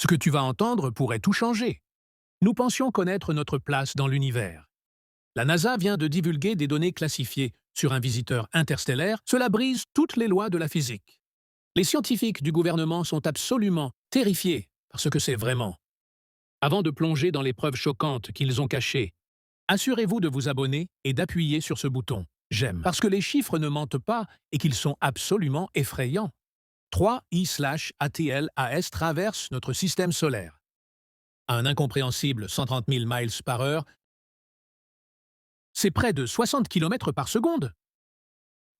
Ce que tu vas entendre pourrait tout changer. Nous pensions connaître notre place dans l'univers. La NASA vient de divulguer des données classifiées sur un visiteur interstellaire. Cela brise toutes les lois de la physique. Les scientifiques du gouvernement sont absolument terrifiés par ce que c'est vraiment. Avant de plonger dans les preuves choquantes qu'ils ont cachées, assurez-vous de vous abonner et d'appuyer sur ce bouton « J'aime » parce que les chiffres ne mentent pas et qu'ils sont absolument effrayants. 3I/ATLAS traverse notre système solaire. À un incompréhensible 130 000 miles par heure, c'est près de 60 km par seconde.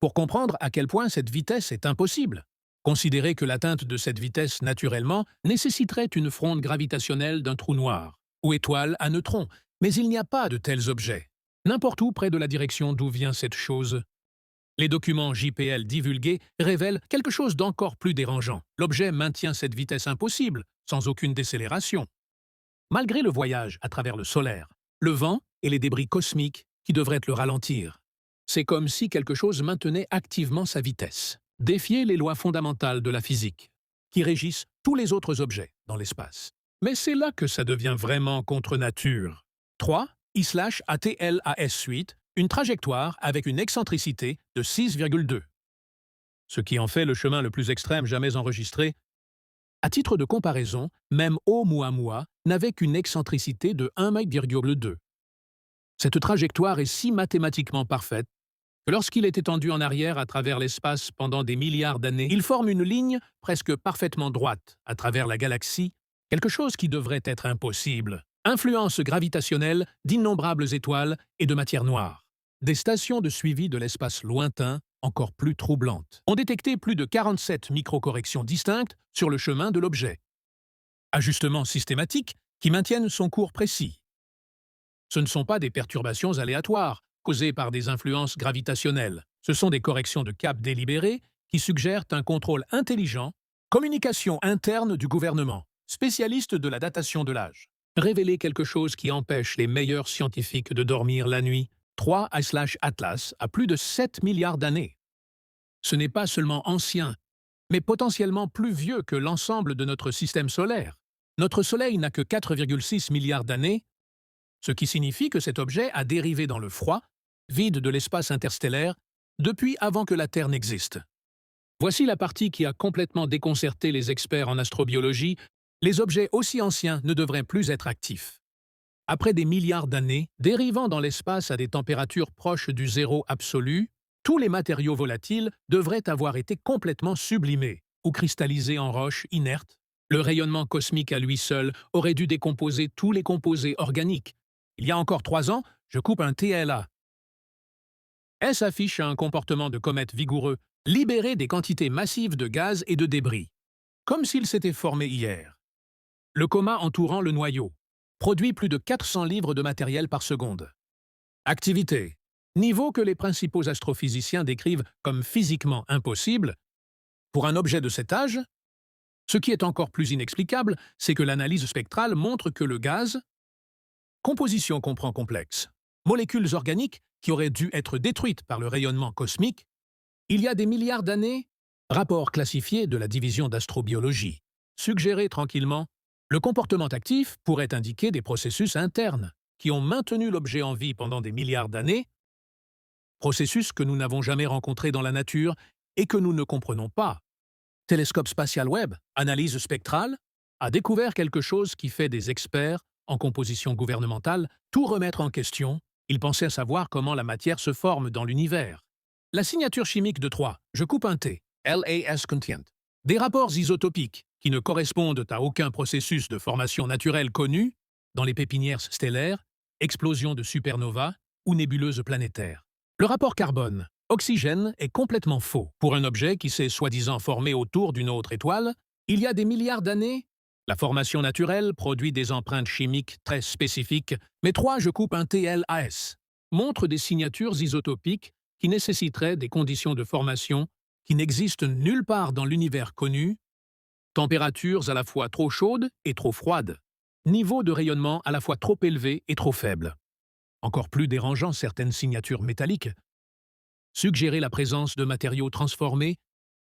Pour comprendre à quel point cette vitesse est impossible, considérez que l'atteinte de cette vitesse naturellement nécessiterait une fronde gravitationnelle d'un trou noir ou étoile à neutrons, mais il n'y a pas de tels objets, n'importe où près de la direction d'où vient cette chose. Les documents JPL divulgués révèlent quelque chose d'encore plus dérangeant. L'objet maintient cette vitesse impossible, sans aucune décélération. Malgré le voyage à travers le solaire, le vent et les débris cosmiques qui devraient le ralentir. C'est comme si quelque chose maintenait activement sa vitesse. Défier les lois fondamentales de la physique, qui régissent tous les autres objets dans l'espace. Mais c'est là que ça devient vraiment contre nature. 3I/ATLAS suite, une trajectoire avec une excentricité de 6,2. Ce qui en fait le chemin le plus extrême jamais enregistré. À titre de comparaison, même Oumuamua n'avait qu'une excentricité de 1,2. Cette trajectoire est si mathématiquement parfaite que lorsqu'il est étendu en arrière à travers l'espace pendant des milliards d'années, il forme une ligne presque parfaitement droite à travers la galaxie, quelque chose qui devrait être impossible. Influence gravitationnelle d'innombrables étoiles et de matière noire. Des stations de suivi de l'espace lointain, encore plus troublantes, ont détecté plus de 47 microcorrections distinctes sur le chemin de l'objet. Ajustements systématiques qui maintiennent son cours précis. Ce ne sont pas des perturbations aléatoires, causées par des influences gravitationnelles. Ce sont des corrections de cap délibérées qui suggèrent un contrôle intelligent, communication interne du gouvernement, spécialiste de la datation de l'âge. Révéler quelque chose qui empêche les meilleurs scientifiques de dormir la nuit. 3I/Atlas a plus de 7 milliards d'années. Ce n'est pas seulement ancien, mais potentiellement plus vieux que l'ensemble de notre système solaire. Notre Soleil n'a que 4,6 milliards d'années, ce qui signifie que cet objet a dérivé dans le froid, vide de l'espace interstellaire, depuis avant que la Terre n'existe. Voici la partie qui a complètement déconcerté les experts en astrobiologie. Les objets aussi anciens ne devraient plus être actifs. Après des milliards d'années, dérivant dans l'espace à des températures proches du zéro absolu, tous les matériaux volatiles devraient avoir été complètement sublimés ou cristallisés en roches inertes. Le rayonnement cosmique à lui seul aurait dû décomposer tous les composés organiques. Il y a encore 3 ans, je coupe un TLA. S affiche un comportement de comète vigoureux, libérer des quantités massives de gaz et de débris, comme s'il s'était formé hier. Le coma entourant le noyau produit plus de 400 livres de matériel par seconde. Activité. Niveau que les principaux astrophysiciens décrivent comme physiquement impossible. Pour un objet de cet âge, ce qui est encore plus inexplicable, c'est que l'analyse spectrale montre que le gaz, composition qu'on prend complexe, molécules organiques qui auraient dû être détruites par le rayonnement cosmique, il y a des milliards d'années, rapport classifié de la division d'astrobiologie, suggéré tranquillement, le comportement actif pourrait indiquer des processus internes qui ont maintenu l'objet en vie pendant des milliards d'années, processus que nous n'avons jamais rencontrés dans la nature et que nous ne comprenons pas. Télescope spatial Webb, analyse spectrale, a découvert quelque chose qui fait des experts en composition gouvernementale tout remettre en question. Ils pensaient savoir comment la matière se forme dans l'univers. La signature chimique de 3, je coupe un T, LAS content. Des rapports isotopiques qui ne correspondent à aucun processus de formation naturelle connu dans les pépinières stellaires, explosions de supernovas ou nébuleuses planétaires. Le rapport carbone, oxygène est complètement faux. Pour un objet qui s'est soi-disant formé autour d'une autre étoile, il y a des milliards d'années, la formation naturelle produit des empreintes chimiques très spécifiques, mais 3, je coupe un TLAS, montre des signatures isotopiques qui nécessiteraient des conditions de formation qui n'existent nulle part dans l'univers connu, températures à la fois trop chaudes et trop froides, niveau de rayonnement à la fois trop élevé et trop faible. Encore plus dérangeant, certaines signatures métalliques suggéraient la présence de matériaux transformés,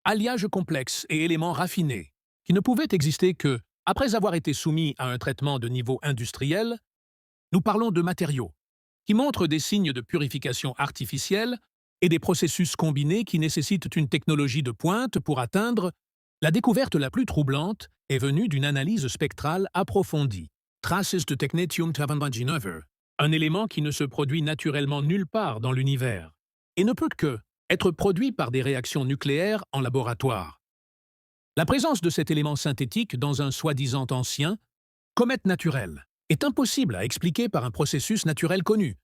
alliages complexes et éléments raffinés, qui ne pouvaient exister que Après avoir été soumis à un traitement de niveau industriel, nous parlons de matériaux, qui montrent des signes de purification artificielle et des processus combinés qui nécessitent une technologie de pointe pour atteindre. La découverte la plus troublante est venue d'une analyse spectrale approfondie. Traces de technetium 229, un élément qui ne se produit naturellement nulle part dans l'univers, et ne peut que être produit par des réactions nucléaires en laboratoire. La présence de cet élément synthétique dans un soi-disant ancien comète naturel est impossible à expliquer par un processus naturel connu.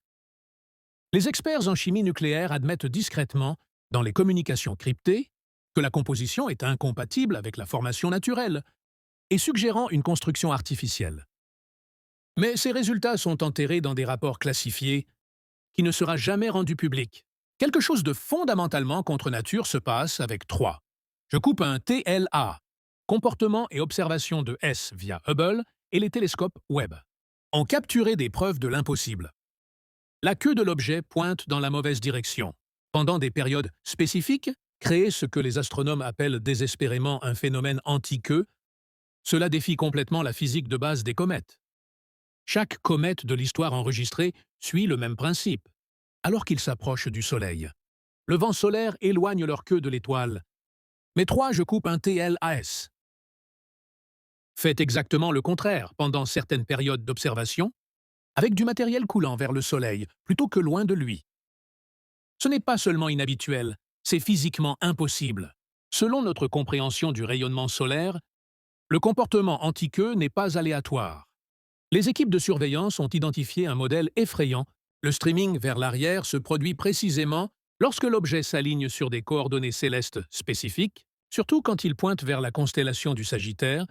Les experts en chimie nucléaire admettent discrètement, dans les communications cryptées, que la composition est incompatible avec la formation naturelle et suggérant une construction artificielle. Mais ces résultats sont enterrés dans des rapports classifiés qui ne sera jamais rendu public. Quelque chose de fondamentalement contre nature se passe avec 3. Je coupe un TLA, comportement et observation de S via Hubble et les télescopes Webb, ont capturé des preuves de l'impossible. La queue de l'objet pointe dans la mauvaise direction. Pendant des périodes spécifiques, créer ce que les astronomes appellent désespérément un phénomène anti-queue, cela défie complètement la physique de base des comètes. Chaque comète de l'histoire enregistrée suit le même principe. Alors qu'ils s'approchent du Soleil, le vent solaire éloigne leur queue de l'étoile. Mais 3, je coupe un TLAS. Fait exactement le contraire pendant certaines périodes d'observation, avec du matériel coulant vers le Soleil plutôt que loin de lui. Ce n'est pas seulement inhabituel, c'est physiquement impossible. Selon notre compréhension du rayonnement solaire, le comportement anti-queue n'est pas aléatoire. Les équipes de surveillance ont identifié un modèle effrayant. Le streaming vers l'arrière se produit précisément lorsque l'objet s'aligne sur des coordonnées célestes spécifiques, surtout quand il pointe vers la constellation du Sagittaire.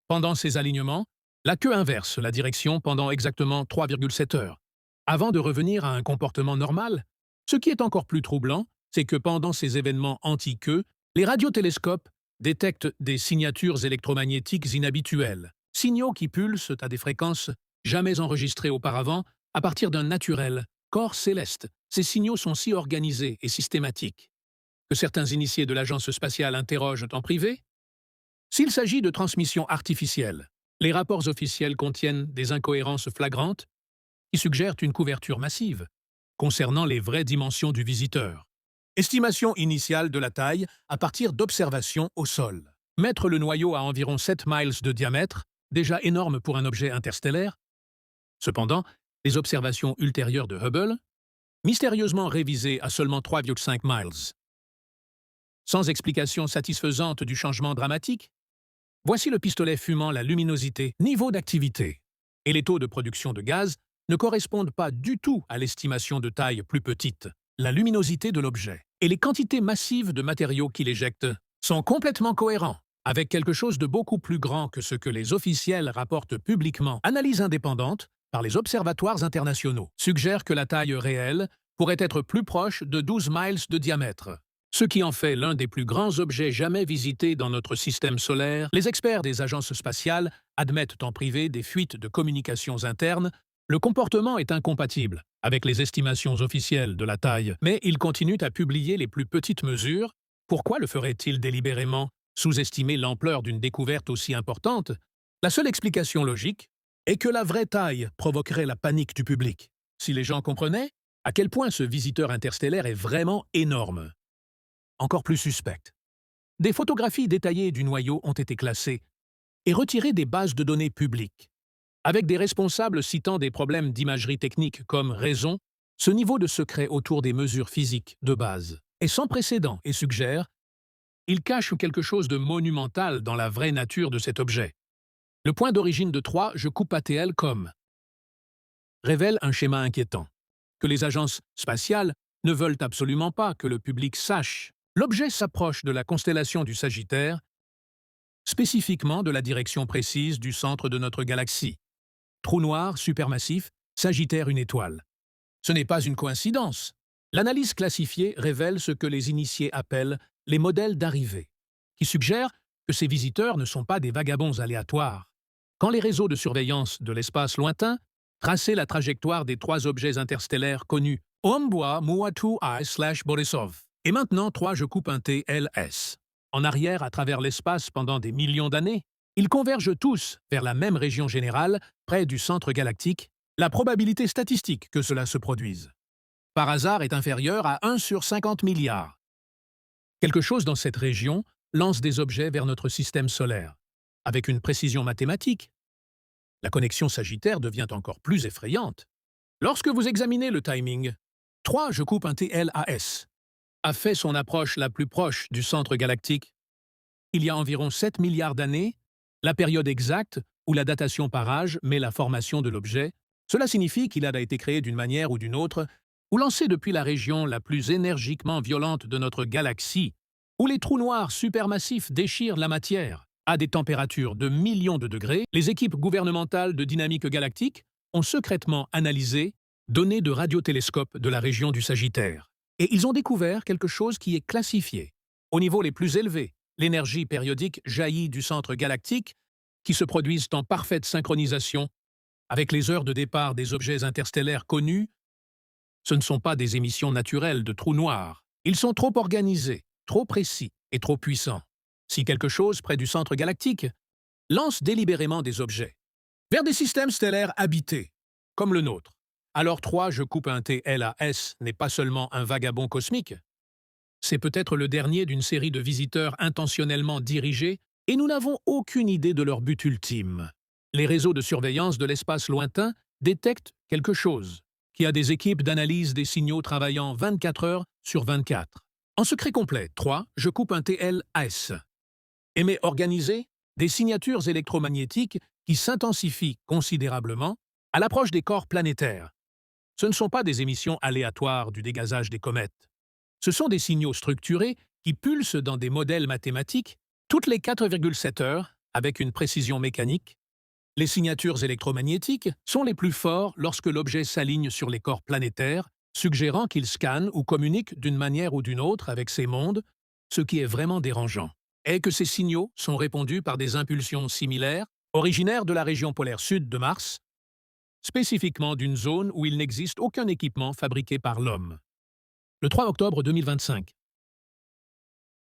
Pendant ces alignements, la queue inverse la direction pendant exactement 3,7 heures, avant de revenir à un comportement normal. Ce qui est encore plus troublant, c'est que pendant ces événements anti-queue, les radiotélescopes détectent des signatures électromagnétiques inhabituelles, signaux qui pulsent à des fréquences jamais enregistrées auparavant à partir d'un naturel corps céleste. Ces signaux sont si organisés et systématiques que certains initiés de l'agence spatiale interrogent en privé. S'il s'agit de transmission artificielle, les rapports officiels contiennent des incohérences flagrantes qui suggèrent une couverture massive concernant les vraies dimensions du visiteur. Estimation initiale de la taille à partir d'observations au sol. Mettre le noyau à environ 7 miles de diamètre, déjà énorme pour un objet interstellaire. Cependant, les observations ultérieures de Hubble, mystérieusement révisées à seulement 3,5 miles. Sans explication satisfaisante du changement dramatique, voici le pistolet fumant la luminosité, niveau d'activité. Et les taux de production de gaz ne correspondent pas du tout à l'estimation de taille plus petite. La luminosité de l'objet et les quantités massives de matériaux qu'il éjecte sont complètement cohérents avec quelque chose de beaucoup plus grand que ce que les officiels rapportent publiquement. Analyse indépendante par les observatoires internationaux suggère que la taille réelle pourrait être plus proche de 12 miles de diamètre, ce qui en fait l'un des plus grands objets jamais visités dans notre système solaire. Les experts des agences spatiales admettent en privé des fuites de communications internes. Le comportement est incompatible avec les estimations officielles de la taille, mais ils continuent à publier les plus petites mesures. Pourquoi le ferait-il délibérément? Sous-estimer l'ampleur d'une découverte aussi importante? La seule explication logique est que la vraie taille provoquerait la panique du public. Si les gens comprenaient à quel point ce visiteur interstellaire est vraiment énorme. Encore plus suspecte. Des photographies détaillées du noyau ont été classées et retirées des bases de données publiques. Avec des responsables citant des problèmes d'imagerie technique comme raison, ce niveau de secret autour des mesures physiques de base est sans précédent et suggère il cache quelque chose de monumental dans la vraie nature de cet objet. Le point d'origine de 3, je coupe ATL comme révèle un schéma inquiétant, que les agences spatiales ne veulent absolument pas que le public sache. L'objet s'approche de la constellation du Sagittaire, spécifiquement de la direction précise du centre de notre galaxie. Trou noir supermassif, Sagittaire une étoile. Ce n'est pas une coïncidence. L'analyse classifiée révèle ce que les initiés appellent les modèles d'arrivée, qui suggèrent que ces visiteurs ne sont pas des vagabonds aléatoires. Quand les réseaux de surveillance de l'espace lointain traçaient la trajectoire des 3 objets interstellaires connus, Oumuamua, Muatu I/Borisov, et maintenant 3 je coupe un TLS, en arrière à travers l'espace pendant des millions d'années, Ils convergent tous vers la même région générale, près du centre galactique. La probabilité statistique que cela se produise, par hasard, est inférieure à 1 sur 50 milliards. Quelque chose dans cette région lance des objets vers notre système solaire, avec une précision mathématique. La connexion Sagittaire devient encore plus effrayante. Lorsque vous examinez le timing, 3 je coupe un TLAS a fait son approche la plus proche du centre galactique il y a environ 7 milliards d'années, la période exacte où la datation par âge met la formation de l'objet. Cela signifie qu'il a été créé d'une manière ou d'une autre, ou lancé depuis la région la plus énergiquement violente de notre galaxie, où les trous noirs supermassifs déchirent la matière. À des températures de millions de degrés, les équipes gouvernementales de dynamique galactique ont secrètement analysé données de radiotélescopes de la région du Sagittaire. Et ils ont découvert quelque chose qui est classifié. Au niveau les plus élevés, l'énergie périodique jaillit du centre galactique, qui se produisent en parfaite synchronisation avec les heures de départ des objets interstellaires connus. Ce ne sont pas des émissions naturelles de trous noirs. Ils sont trop organisés, trop précis et trop puissants. Si quelque chose près du centre galactique lance délibérément des objets vers des systèmes stellaires habités, comme le nôtre, alors 3 je coupe un TLAS n'est pas seulement un vagabond cosmique, c'est peut-être le dernier d'une série de visiteurs intentionnellement dirigés, et nous n'avons aucune idée de leur but ultime. Les réseaux de surveillance de l'espace lointain détectent quelque chose, qui a des équipes d'analyse des signaux travaillant 24 heures sur 24. En secret complet, 3 je coupe un TLAS émet organisé des signatures électromagnétiques qui s'intensifient considérablement à l'approche des corps planétaires. Ce ne sont pas des émissions aléatoires du dégazage des comètes. Ce sont des signaux structurés qui pulsent dans des modèles mathématiques toutes les 4,7 heures avec une précision mécanique. Les signatures électromagnétiques sont les plus forts lorsque l'objet s'aligne sur les corps planétaires, suggérant qu'il scanne ou communique d'une manière ou d'une autre avec ces mondes. Ce qui est vraiment dérangeant est que ces signaux sont répondus par des impulsions similaires, originaires de la région polaire sud de Mars, spécifiquement d'une zone où il n'existe aucun équipement fabriqué par l'homme. Le 3 octobre 2025.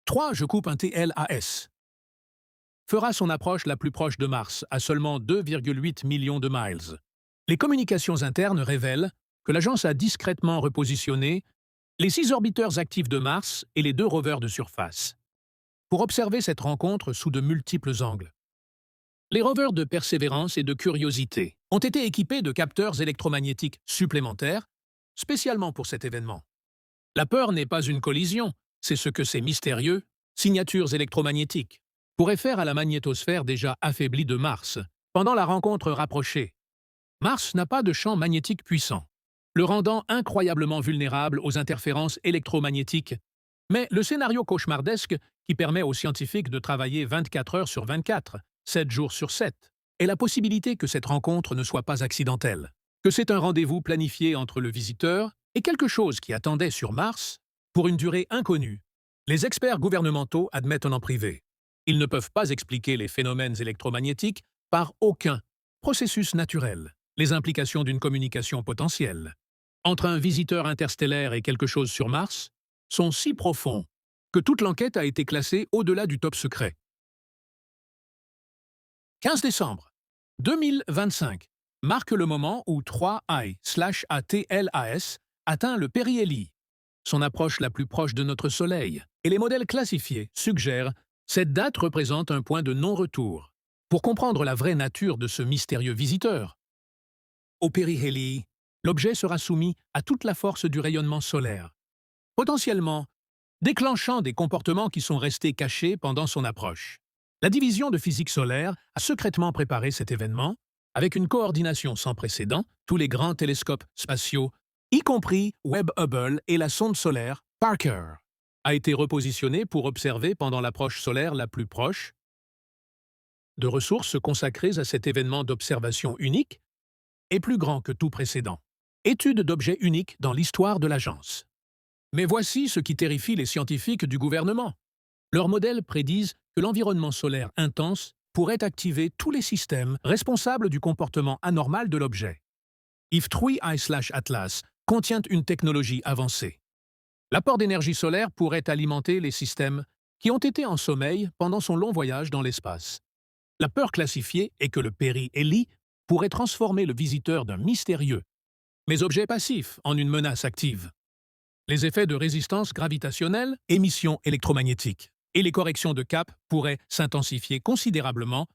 3 je coupe un TLAS fera son approche la plus proche de Mars, à seulement 2,8 millions de miles. Les communications internes révèlent que l'agence a discrètement repositionné les 6 orbiteurs actifs de Mars et les 2 rovers de surface pour observer cette rencontre sous de multiples angles. Les rovers de Persévérance et de Curiosité ont été équipés de capteurs électromagnétiques supplémentaires, spécialement pour cet événement. La peur n'est pas une collision, c'est ce que ces mystérieux signatures électromagnétiques pourraient faire à la magnétosphère déjà affaiblie de Mars pendant la rencontre rapprochée. Mars n'a pas de champ magnétique puissant, le rendant incroyablement vulnérable aux interférences électromagnétiques, mais le scénario cauchemardesque qui permet aux scientifiques de travailler 24 heures sur 24, 7 jours sur 7, est la possibilité que cette rencontre ne soit pas accidentelle, que c'est un rendez-vous planifié entre le visiteur et quelque chose qui attendait sur Mars pour une durée inconnue. Les experts gouvernementaux admettent en privé. Ils ne peuvent pas expliquer les phénomènes électromagnétiques par aucun processus naturel, les implications d'une communication potentielle entre un visiteur interstellaire et quelque chose sur Mars sont si profonds que toute l'enquête a été classée au-delà du top secret. 15 décembre 2025 marque le moment où 3I/ATLAS atteint le périhélie, son approche la plus proche de notre Soleil, et les modèles classifiés suggèrent cette date représente un point de non-retour. Pour comprendre la vraie nature de ce mystérieux visiteur, au périhélie, l'objet sera soumis à toute la force du rayonnement solaire, potentiellement déclenchant des comportements qui sont restés cachés pendant son approche. La division de physique solaire a secrètement préparé cet événement avec une coordination sans précédent. Tous les grands télescopes spatiaux, y compris Webb Hubble et la sonde solaire Parker, a été repositionné pour observer pendant l'approche solaire la plus proche. De ressources consacrées à cet événement d'observation unique et plus grand que tout précédent. Étude d'objets uniques dans l'histoire de l'agence. Mais voici ce qui terrifie les scientifiques du gouvernement. Leurs modèles prédisent que l'environnement solaire intense pourrait activer tous les systèmes responsables du comportement anormal de l'objet. If 3I/Atlas contient une technologie avancée. L'apport d'énergie solaire pourrait alimenter les systèmes qui ont été en sommeil pendant son long voyage dans l'espace. La peur classifiée est que le périhélie pourrait transformer le visiteur d'un mystérieux, mais objet passif en une menace active. Les effets de résistance gravitationnelle, émissions électromagnétiques et les corrections de cap pourraient s'intensifier considérablement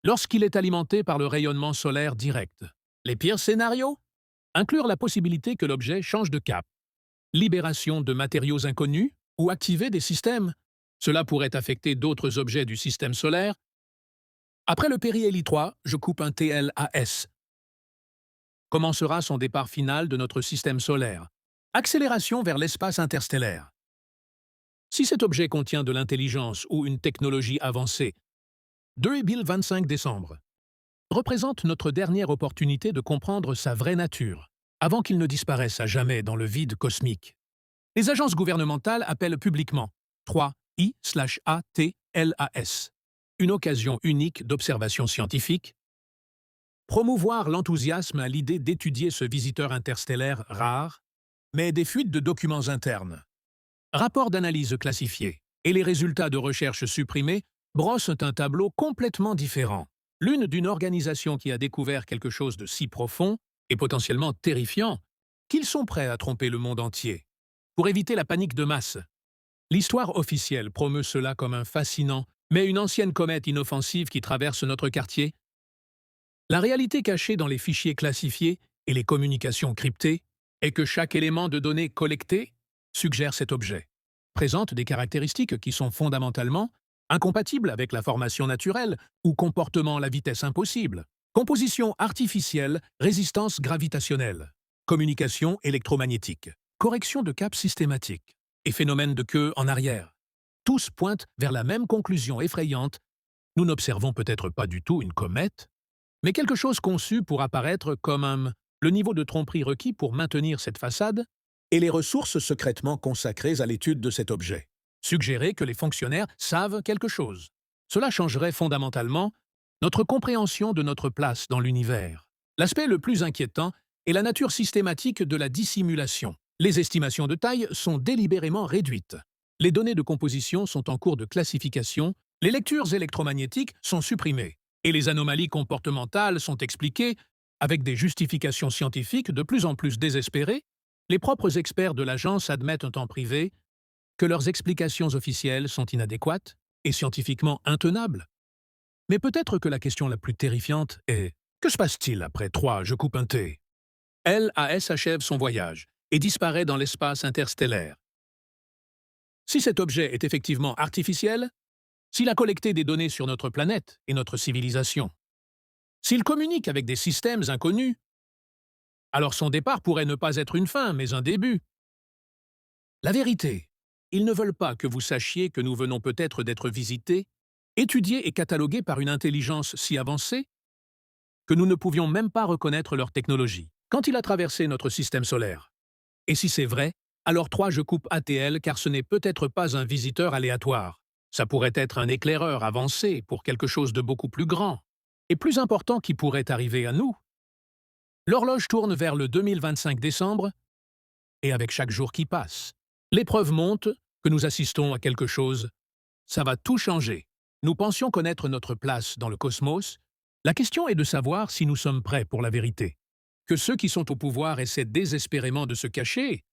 lorsqu'il est alimenté par le rayonnement solaire direct. Les pires scénarios? Inclure la possibilité que l'objet change de cap, libération de matériaux inconnus ou activer des systèmes. Cela pourrait affecter d'autres objets du système solaire. Après le périhélie 3, je coupe un TLAS. Comment sera son départ final de notre système solaire? Accélération vers l'espace interstellaire. Si cet objet contient de l'intelligence ou une technologie avancée, 25 décembre représente notre dernière opportunité de comprendre sa vraie nature, avant qu'il ne disparaisse à jamais dans le vide cosmique. Les agences gouvernementales appellent publiquement 3I/ATLAS, une occasion unique d'observation scientifique, promouvoir l'enthousiasme à l'idée d'étudier ce visiteur interstellaire rare, mais des fuites de documents internes, rapports d'analyse classifiés et les résultats de recherche supprimés brossent un tableau complètement différent. L'une d'une organisation qui a découvert quelque chose de si profond et potentiellement terrifiant qu'ils sont prêts à tromper le monde entier. Pour éviter la panique de masse, l'histoire officielle promeut cela comme un fascinant, mais une ancienne comète inoffensive qui traverse notre quartier. La réalité cachée dans les fichiers classifiés et les communications cryptées est que chaque élément de données collecté suggère cet objet, présente des caractéristiques qui sont fondamentalement incompatibles avec la formation naturelle ou comportement à la vitesse impossible. Composition artificielle, résistance gravitationnelle, communication électromagnétique, correction de cap systématique et phénomène de queue en arrière. Tous pointent vers la même conclusion effrayante. Nous n'observons peut-être pas du tout une comète, mais quelque chose conçu pour apparaître comme le niveau de tromperie requis pour maintenir cette façade et les ressources secrètement consacrées à l'étude de cet objet. Suggérer que les fonctionnaires savent quelque chose. Cela changerait fondamentalement notre compréhension de notre place dans l'univers. L'aspect le plus inquiétant est la nature systématique de la dissimulation. Les estimations de taille sont délibérément réduites. Les données de composition sont en cours de classification, les lectures électromagnétiques sont supprimées, et les anomalies comportementales sont expliquées avec des justifications scientifiques de plus en plus désespérées. Les propres experts de l'agence admettent en privé que leurs explications officielles sont inadéquates et scientifiquement intenables. Mais peut-être que la question la plus terrifiante est « Que se passe-t-il après 3, je coupe un T ?» LAS achève son voyage et disparaît dans l'espace interstellaire. Si cet objet est effectivement artificiel, s'il a collecté des données sur notre planète et notre civilisation, s'il communique avec des systèmes inconnus, alors son départ pourrait ne pas être une fin, mais un début. La vérité, ils ne veulent pas que vous sachiez que nous venons peut-être d'être visités, étudiés et catalogués par une intelligence si avancée que nous ne pouvions même pas reconnaître leur technologie quand il a traversé notre système solaire. Et si c'est vrai, alors 3 je coupe ATL car ce n'est peut-être pas un visiteur aléatoire. Ça pourrait être un éclaireur avancé pour quelque chose de beaucoup plus grand et plus important qui pourrait arriver à nous. L'horloge tourne vers le 2025 décembre et avec chaque jour qui passe, les preuves montent que nous assistons à quelque chose. Ça va tout changer. Nous pensions connaître notre place dans le cosmos. La question est de savoir si nous sommes prêts pour la vérité. Que ceux qui sont au pouvoir essaient désespérément de se cacher